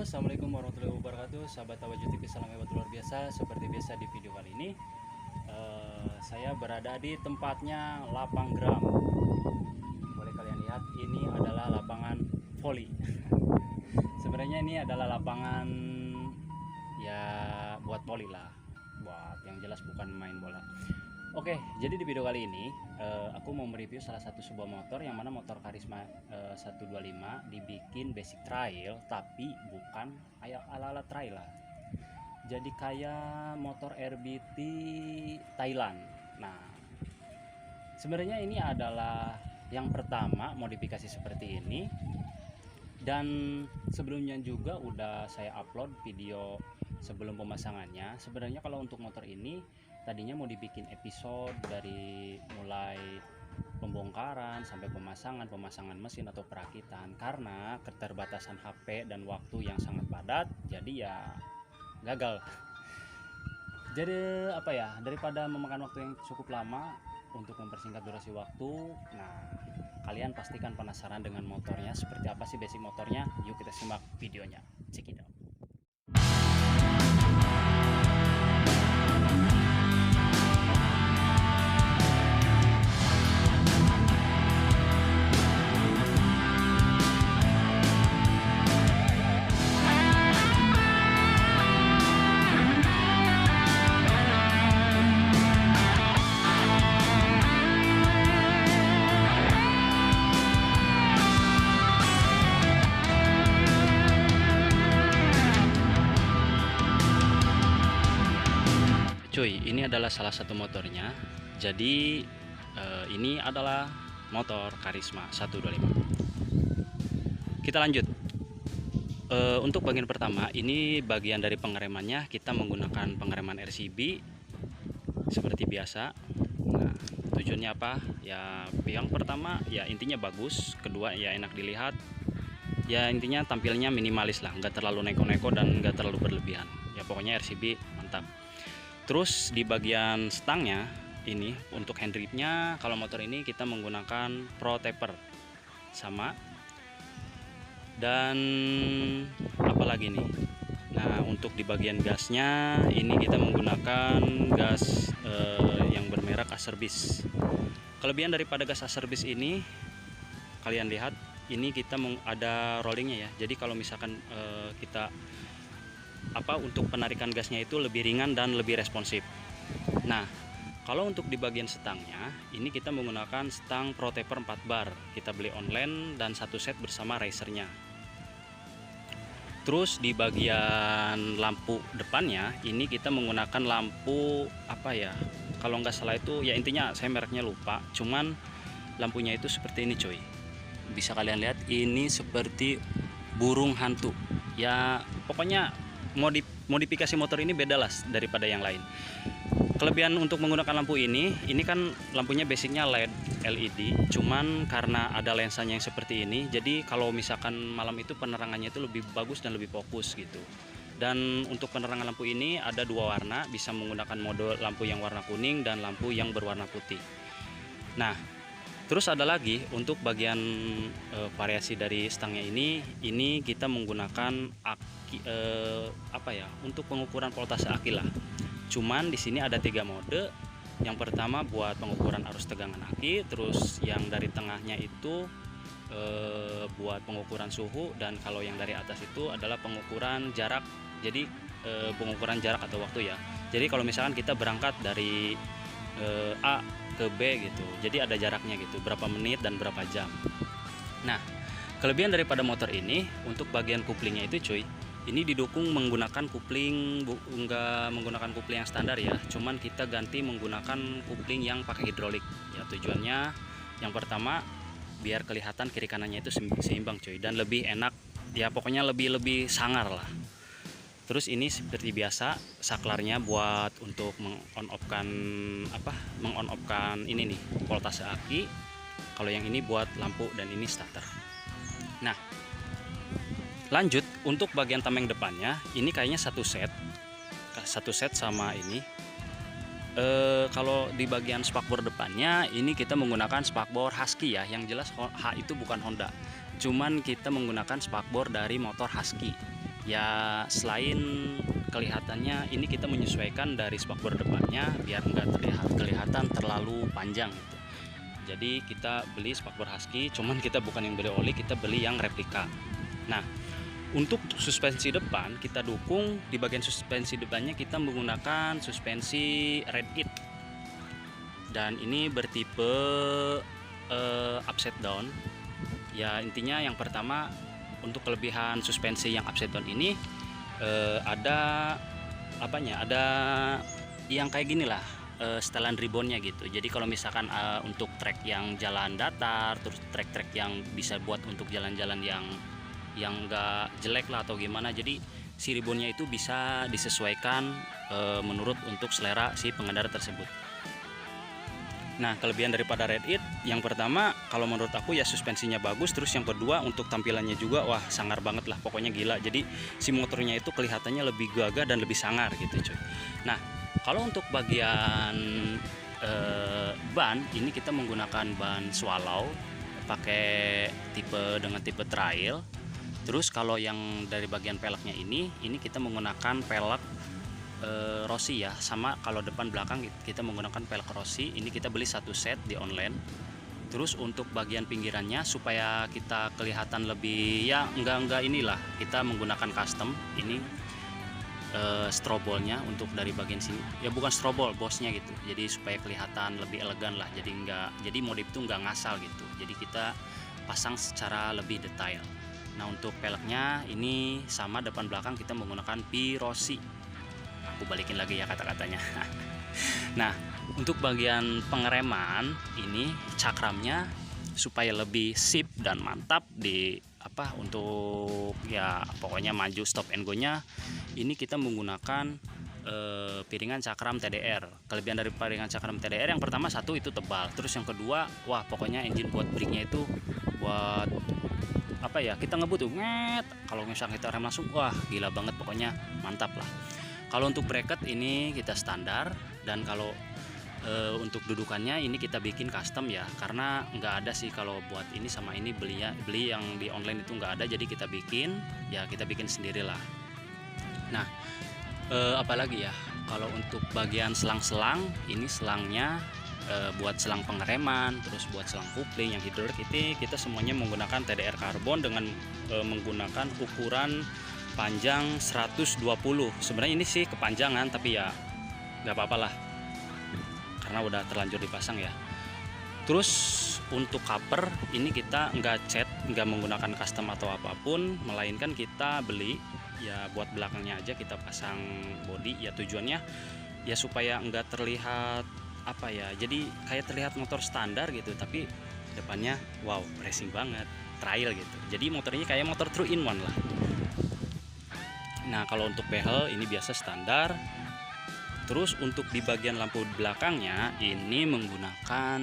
Assalamualaikum warahmatullahi wabarakatuh. Sahabat Tawaju TV, salam hebat luar biasa. Seperti biasa di video kali ini saya berada di tempatnya lapang gram. Boleh kalian lihat, ini adalah lapangan voli. Sebenarnya ini adalah lapangan ya buat voli lah, buat yang jelas bukan main bola. Oke, jadi di video kali ini aku mau mereview salah satu sebuah motor, yang mana motor Karisma 125 dibikin basic trail, tapi bukan kayak ala-ala trail lah. Jadi kayak motor RBT Thailand. Nah, sebenarnya ini adalah yang pertama modifikasi seperti ini, dan sebelumnya juga udah saya upload video sebelum pemasangannya. Sebenarnya kalau untuk motor ini tadinya mau dibikin episode dari mulai pembongkaran sampai pemasangan mesin atau perakitan, karena keterbatasan HP dan waktu yang sangat padat, jadi ya gagal. Jadi apa ya, daripada memakan waktu yang cukup lama untuk mempersingkat durasi waktu, nah kalian pastikan penasaran dengan motornya, seperti apa sih basic motornya. Yuk kita simak videonya, check it out. Cuy, ini adalah salah satu motornya. Jadi ini adalah motor Karisma 125. Kita lanjut. Untuk bagian pertama, ini bagian dari pengeremannya. Kita menggunakan pengereman RCB seperti biasa. Nah, tujuannya apa? Ya, yang pertama ya intinya bagus, kedua ya enak dilihat. Ya intinya tampilnya minimalis lah, nggak terlalu neko-neko dan nggak terlalu berlebihan. Ya pokoknya RCB mantap. Terus di bagian stangnya ini untuk hand gripnya, kalau motor ini kita menggunakan Pro Taper sama. Dan apalagi nih, nah untuk di bagian gasnya ini kita menggunakan gas yang bermerek Acerbis. Kelebihan daripada gas Acerbis ini, kalian lihat ini kita ada rollingnya ya. Jadi kalau misalkan kita untuk penarikan gasnya itu lebih ringan dan lebih responsif. Nah, kalau untuk di bagian stangnya ini kita menggunakan stang Pro Taper 4 bar. Kita beli online dan satu set bersama risernya. Terus di bagian lampu depannya ini kita menggunakan lampu kalau nggak salah itu ya, intinya saya mereknya lupa, cuman lampunya itu seperti ini cuy. Bisa kalian lihat, ini seperti burung hantu ya, pokoknya modifikasi motor ini beda lah daripada yang lain. Kelebihan untuk menggunakan lampu ini kan lampunya basicnya LED, cuman karena ada lensanya yang seperti ini, jadi kalau misalkan malam itu penerangannya itu lebih bagus dan lebih fokus gitu. Dan untuk penerangan lampu ini ada dua warna, bisa menggunakan mode lampu yang warna kuning dan lampu yang berwarna putih. Nah, terus ada lagi untuk bagian variasi dari stangnya ini kita menggunakan aki, untuk pengukuran voltase aki lah. Cuman di sini ada 3 mode. Yang pertama buat pengukuran arus tegangan aki, terus yang dari tengahnya itu buat pengukuran suhu, dan kalau yang dari atas itu adalah pengukuran jarak. Jadi pengukuran jarak atau waktu ya. Jadi kalau misalkan kita berangkat dari A ke B gitu, jadi ada jaraknya gitu, berapa menit dan berapa jam. Nah, kelebihan daripada motor ini untuk bagian kuplingnya itu cuy, ini didukung menggunakan kupling, nggak menggunakan kupling yang standar ya, cuman kita ganti menggunakan kupling yang pakai hidrolik ya. Tujuannya yang pertama biar kelihatan kiri kanannya itu seimbang cuy, dan lebih enak ya, pokoknya lebih sangar lah. Terus ini seperti biasa saklarnya buat untuk mengon offkan ini nih voltase aki. Kalau yang ini buat lampu dan ini starter. Nah, lanjut untuk bagian tameng depannya, ini kayaknya satu set sama ini. Kalau di bagian spakbor depannya ini kita menggunakan spakbor Husky ya, yang jelas H itu bukan Honda, cuman kita menggunakan spakbor dari motor Husky. Ya selain kelihatannya, ini kita menyesuaikan dari spakbor depannya biar nggak kelihatan terlalu panjang gitu. Jadi kita beli spakbor Husky, cuman kita bukan yang beli oli, kita beli yang replika. Nah, untuk suspensi depan kita dukung di bagian suspensi depannya kita menggunakan suspensi Red It. Dan ini bertipe upside down. Ya intinya yang pertama, untuk kelebihan suspensi yang upside down ini ada apanya? Ada yang kayak gini lah, setelan ribbonnya gitu. Jadi kalau misalkan untuk trek yang jalan datar, terus trek-trek yang bisa buat untuk jalan-jalan yang enggak jelek lah atau gimana, jadi si ribbonnya itu bisa disesuaikan menurut untuk selera si pengendara tersebut. Nah, kelebihan daripada Red It yang pertama, kalau menurut aku ya suspensinya bagus, terus yang kedua untuk tampilannya juga wah sangar banget lah, pokoknya gila. Jadi si motornya itu kelihatannya lebih gagah dan lebih sangar gitu cuy. Nah, kalau untuk bagian ban ini kita menggunakan ban Swallow pakai dengan tipe trail. Terus kalau yang dari bagian peleknya ini kita menggunakan pelek Rossi ya, sama kalau depan belakang kita menggunakan pelek Rossi. Ini kita beli satu set di online. Terus untuk bagian pinggirannya supaya kita kelihatan lebih ya enggak inilah, kita menggunakan custom ini strobolnya untuk dari bagian sini. Ya bukan strobol, bosnya gitu. Jadi supaya kelihatan lebih elegan lah. Jadi modif itu enggak ngasal gitu. Jadi kita pasang secara lebih detail. Nah, untuk peleknya ini sama depan belakang kita menggunakan P Rossi. Aku balikin lagi ya kata-katanya. Nah, untuk bagian pengereman ini cakramnya supaya lebih sip dan mantap untuk ya pokoknya maju stop and go nya ini kita menggunakan piringan cakram TDR. Kelebihan dari piringan cakram TDR yang pertama, satu itu tebal, terus yang kedua wah pokoknya engine buat brake-nya itu buat kita ngebut tuh kalau misalnya kita rem langsung wah gila banget, pokoknya mantap lah. Kalau untuk bracket ini kita standar, dan kalau untuk dudukannya ini kita bikin custom ya, karena nggak ada sih kalau buat ini sama ini beli yang di online itu nggak ada, jadi kita bikin sendirilah. Nah, apalagi ya, kalau untuk bagian selang-selang ini selangnya buat selang pengereman, terus buat selang kopling yang hidrolik itu kita semuanya menggunakan TDR karbon dengan menggunakan ukuran panjang 120. Sebenarnya ini sih kepanjangan, tapi ya nggak apa-apa lah karena udah terlanjur dipasang ya. Terus untuk cover ini kita nggak menggunakan custom atau apapun, melainkan kita beli ya buat belakangnya aja kita pasang body ya, tujuannya ya supaya nggak terlihat jadi kayak terlihat motor standar gitu, tapi depannya wow racing banget, trail gitu. Jadi motornya kayak motor 3-in-1 lah. Nah, kalau untuk behel ini biasa standar. Terus untuk di bagian lampu belakangnya ini menggunakan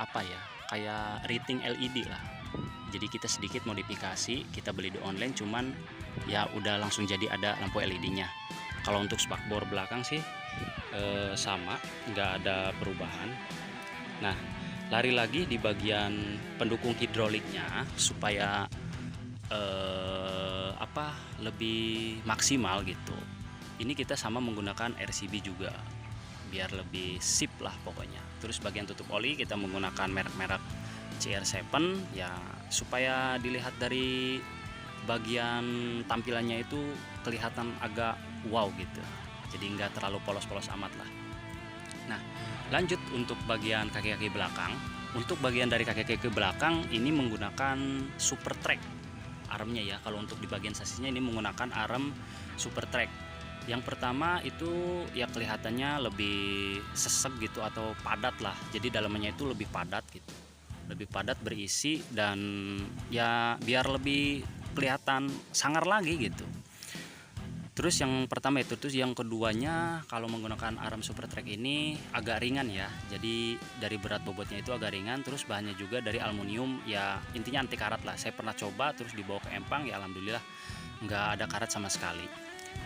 kayak rating LED lah. Jadi kita sedikit modifikasi, kita beli di online, cuman ya udah langsung jadi ada lampu LED-nya. Kalau untuk spakbor belakang sih sama, nggak ada perubahan. Nah, lari lagi di bagian pendukung hidroliknya supaya lebih maksimal gitu. Ini kita sama menggunakan RCB juga biar lebih sip lah pokoknya. Terus bagian tutup oli kita menggunakan merek-merek CR7 ya, supaya dilihat dari bagian tampilannya itu kelihatan agak wow gitu. Jadi nggak terlalu polos-polos amat lah. Nah, lanjut untuk bagian kaki-kaki belakang. Untuk bagian dari kaki-kaki belakang ini menggunakan Super Track armnya ya. Kalau untuk di bagian sasisnya ini menggunakan arm Super Track. Yang pertama itu ya kelihatannya lebih sesek gitu atau padat lah. Jadi dalamnya itu lebih padat gitu. Lebih padat berisi dan ya biar lebih kelihatan sangar lagi gitu. Terus yang pertama itu, terus yang keduanya kalau menggunakan arm Super Track ini agak ringan ya. Jadi dari berat bobotnya itu agak ringan, terus bahannya juga dari aluminium ya, intinya anti karat lah. Saya pernah coba terus dibawa ke Empang ya alhamdulillah nggak ada karat sama sekali.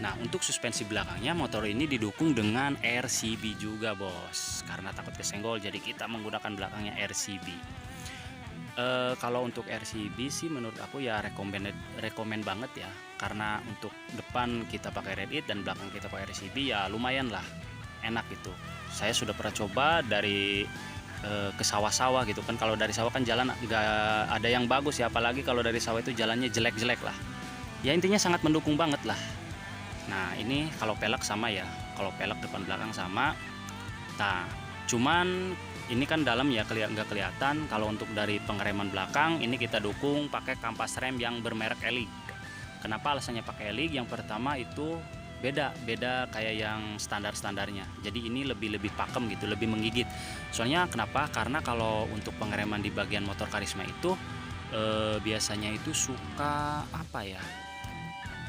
Nah, untuk suspensi belakangnya motor ini didukung dengan RCB juga bos, karena takut kesenggol jadi kita menggunakan belakangnya RCB. Kalau untuk RCB sih menurut aku ya rekomend banget ya, karena untuk depan kita pakai Reddit dan belakang kita pakai RCB ya lumayan lah, enak gitu. Saya sudah pernah coba dari ke sawah-sawah gitu kan. Kalau dari sawah kan jalan nggak ada yang bagus ya, apalagi kalau dari sawah itu jalannya jelek-jelek lah. Ya intinya sangat mendukung banget lah. Nah ini kalau pelek sama ya, kalau pelek depan belakang sama. Nah cuman ini kan dalam ya nggak kelihatan. Kalau untuk dari pengereman belakang ini kita dukung pakai kampas rem yang bermerek Elig. Kenapa alasannya pakai Elig? Yang pertama itu beda kayak yang standarnya. Jadi ini lebih pakem gitu, lebih menggigit. Soalnya kenapa? Karena kalau untuk pengereman di bagian motor Karisma itu biasanya itu suka apa ya?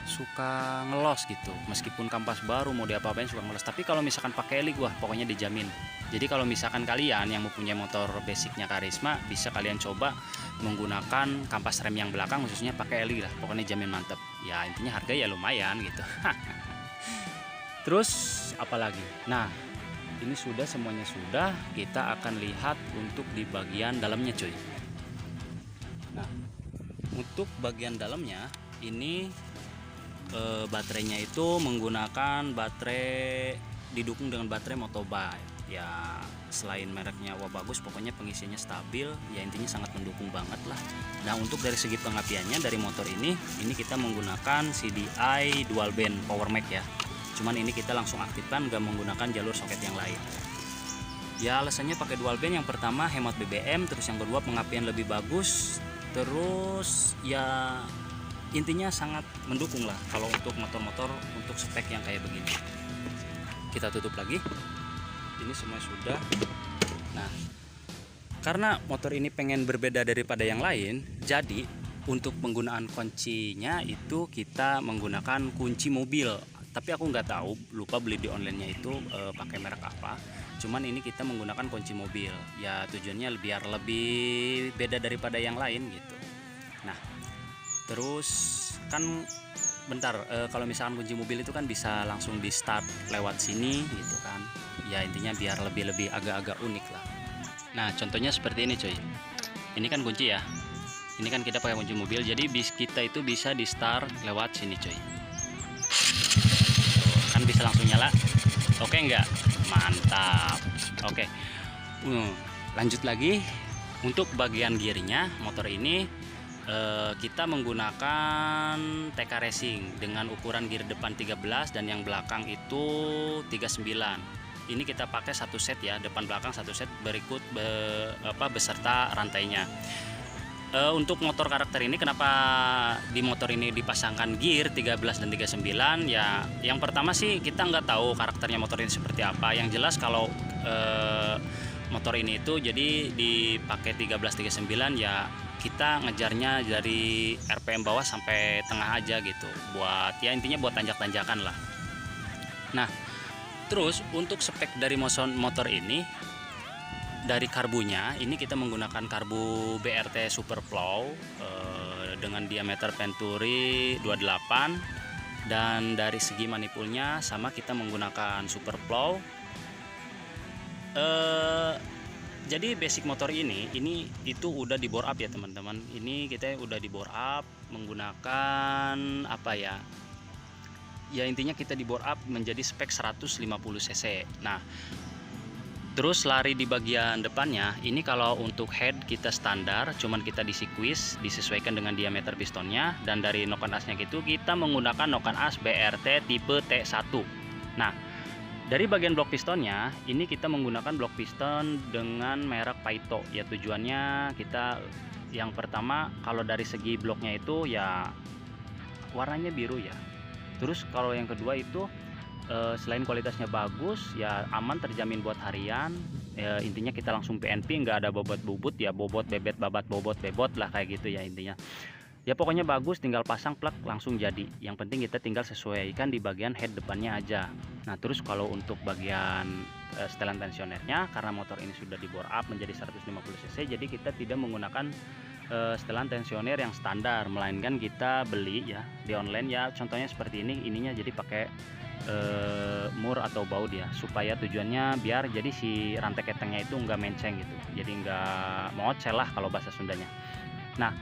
Suka ngelos gitu. Meskipun kampas baru mau diapa-apain suka ngelos. Tapi kalau misalkan pakai Elig, wah pokoknya dijamin. Jadi kalau misalkan kalian yang mempunyai motor basicnya Karisma, bisa kalian coba menggunakan kampas rem yang belakang khususnya pakai Elig lah. Pokoknya jamin mantep. Ya intinya harga ya lumayan gitu. Terus apalagi? Nah ini semuanya sudah. Kita akan lihat untuk di bagian dalamnya cuy. Nah untuk bagian dalamnya ini baterainya itu menggunakan baterai, didukung dengan baterai Motobike ya. Selain mereknya wah bagus, pokoknya pengisiannya stabil ya, intinya sangat mendukung banget lah. Nah untuk dari segi pengapiannya dari motor ini kita menggunakan CDI dual band power mac ya. Cuman ini kita langsung aktifkan, gak menggunakan jalur soket yang lain ya. Alasannya pakai dual band, yang pertama hemat BBM, terus yang kedua pengapian lebih bagus, terus ya intinya sangat mendukung lah kalau untuk motor-motor untuk spek yang kayak begini. Kita tutup lagi, ini semua sudah. Nah karena motor ini pengen berbeda daripada yang lain, jadi untuk penggunaan kuncinya itu kita menggunakan kunci mobil. Tapi aku nggak tahu, lupa beli di onlinenya itu pakai merek apa. Cuman ini kita menggunakan kunci mobil ya, tujuannya biar lebih beda daripada yang lain gitu. Nah terus kan bentar, kalau misalkan kunci mobil itu kan bisa langsung di start lewat sini gitu kan ya, intinya biar lebih agak-agak unik lah. Nah contohnya seperti ini cuy, ini kan kunci ya, ini kan kita pakai kunci mobil, jadi kita itu bisa di start lewat sini cuy. Tuh, kan bisa langsung nyala. Oke enggak? Mantap. Oke. Lanjut lagi. Untuk bagian gearnya motor ini kita menggunakan TK Racing dengan ukuran gear depan 13 dan yang belakang itu 39. Ini kita pakai satu set ya, depan belakang satu set berikut beserta rantainya. Untuk motor karakter ini kenapa di motor ini dipasangkan gear 13 dan 39 ya, yang pertama sih kita nggak tahu karakternya motor ini seperti apa. Yang jelas kalau motor ini itu jadi dipakai 13-39 ya, kita ngejarnya dari RPM bawah sampai tengah aja gitu, buat ya intinya buat tanjak-tanjakan lah. Nah terus untuk spek dari motor ini, dari karbunya ini kita menggunakan karbu BRT Superplow dengan diameter Venturi 28, dan dari segi manipulnya sama kita menggunakan Superplow. Jadi basic motor ini itu udah di bore up ya teman-teman. Ini kita udah di bore up menggunakan apa ya? Ya intinya kita di bore up menjadi spek 150 cc. Nah, terus lari di bagian depannya ini kalau untuk head kita standar, cuman kita disesuaikan dengan diameter pistonnya, dan dari noken asnya gitu kita menggunakan noken as BRT tipe T1. Nah, dari bagian blok pistonnya ini kita menggunakan blok piston dengan merek Paito ya. Tujuannya kita yang pertama kalau dari segi bloknya itu ya warnanya biru ya. Terus kalau yang kedua itu selain kualitasnya bagus ya, aman, terjamin buat harian ya, intinya kita langsung PNP, nggak ada bobot bubut ya, bobot bebet babat bobot bebot lah kayak gitu ya intinya. Ya pokoknya bagus, tinggal pasang plug langsung jadi. Yang penting kita tinggal sesuaikan di bagian head depannya aja. Nah terus kalau untuk bagian setelan tensionernya, karena motor ini sudah di bore up menjadi 150 cc, jadi kita tidak menggunakan setelan tensioner yang standar, melainkan kita beli ya di online ya, contohnya seperti ini, ininya jadi pakai mur atau baut ya, supaya tujuannya biar jadi si rantai ketengnya itu nggak menceng gitu, jadi nggak mengocel lah kalau bahasa Sundanya. Nah,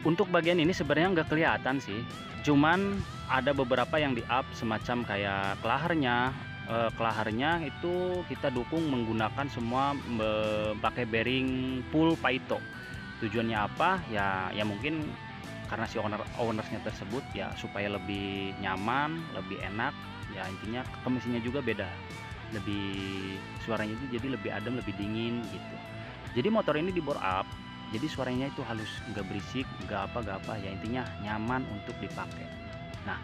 untuk bagian ini sebenarnya nggak kelihatan sih, cuman ada beberapa yang di up semacam kayak kelaharnya itu kita dukung menggunakan semua pakai bearing full Paito. Tujuannya apa ya, ya mungkin karena si ownersnya tersebut ya supaya lebih nyaman, lebih enak ya, intinya ke mesinnya juga beda, lebih suaranya itu jadi lebih adem, lebih dingin gitu. Jadi motor ini di bore up, jadi suaranya itu halus, nggak berisik, nggak apa ya, intinya nyaman untuk dipakai. Nah,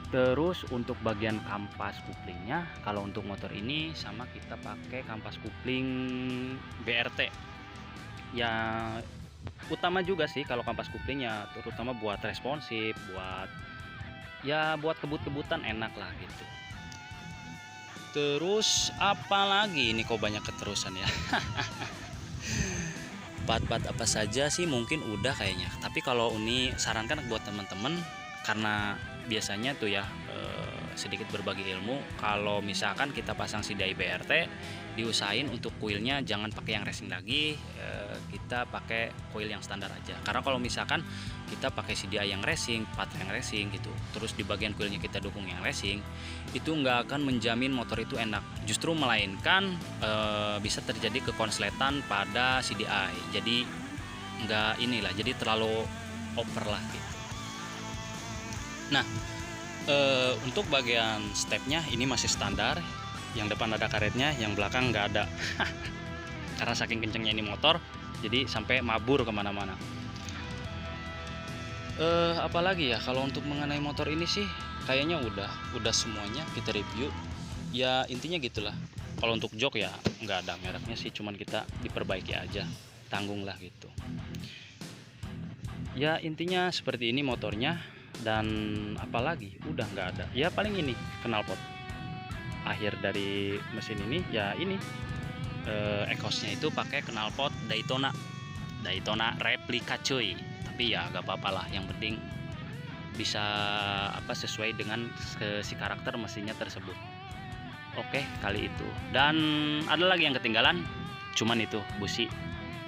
terus untuk bagian kampas kuplingnya, kalau untuk motor ini sama kita pakai kampas kupling BRT ya, utama juga sih kalau kampas kuplingnya, terutama buat responsif, buat kebut-kebutan enak lah gitu. Terus apalagi ini kok banyak keterusan ya. Part-part apa saja sih mungkin udah kayaknya, tapi kalau ini sarankan buat teman-teman, karena biasanya tuh ya sedikit berbagi ilmu, kalau misalkan kita pasang CDI BRT, diusahain untuk kuilnya jangan pakai yang racing lagi, kita pakai kuil yang standar aja. Karena kalau misalkan kita pakai CDI yang racing, part yang racing gitu, terus di bagian kuilnya kita dukung yang racing, itu nggak akan menjamin motor itu enak, justru melainkan bisa terjadi kekonsletan pada CDI, jadi nggak inilah, jadi terlalu over lah gitu. Nah, untuk bagian stepnya ini masih standar, yang depan ada karetnya, yang belakang nggak ada. Karena saking kencengnya ini motor, jadi sampai mabur kemana-mana. Apalagi ya kalau untuk mengenai motor ini sih kayaknya udah semuanya kita review ya, intinya gitulah. Kalau untuk jok ya nggak ada mereknya sih, cuman kita diperbaiki aja, tanggung lah gitu ya, intinya seperti ini motornya. Dan apalagi udah nggak ada ya, paling ini knalpot akhir dari mesin ini ya, ini exhaustnya itu pakai knalpot Daytona replika cuy, tapi ya gak apa-apa lah, yang penting bisa sesuai dengan si karakter mesinnya tersebut. Oke, kali itu. Dan ada lagi yang ketinggalan, cuman itu busi,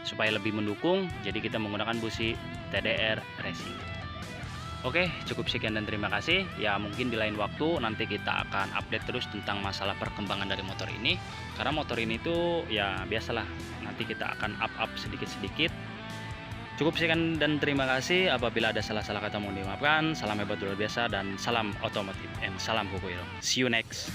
supaya lebih mendukung, jadi kita menggunakan busi TDR Racing. Oke, cukup sekian dan terima kasih. Ya mungkin di lain waktu nanti kita akan update terus tentang masalah perkembangan dari motor ini. Karena motor ini tuh ya biasalah, nanti kita akan up sedikit-sedikit. Cukup sekian dan terima kasih. Apabila ada salah-salah kata mohon dimaafkan. Salam hebat luar biasa dan salam otomotif and salam Kokoiro. See you next.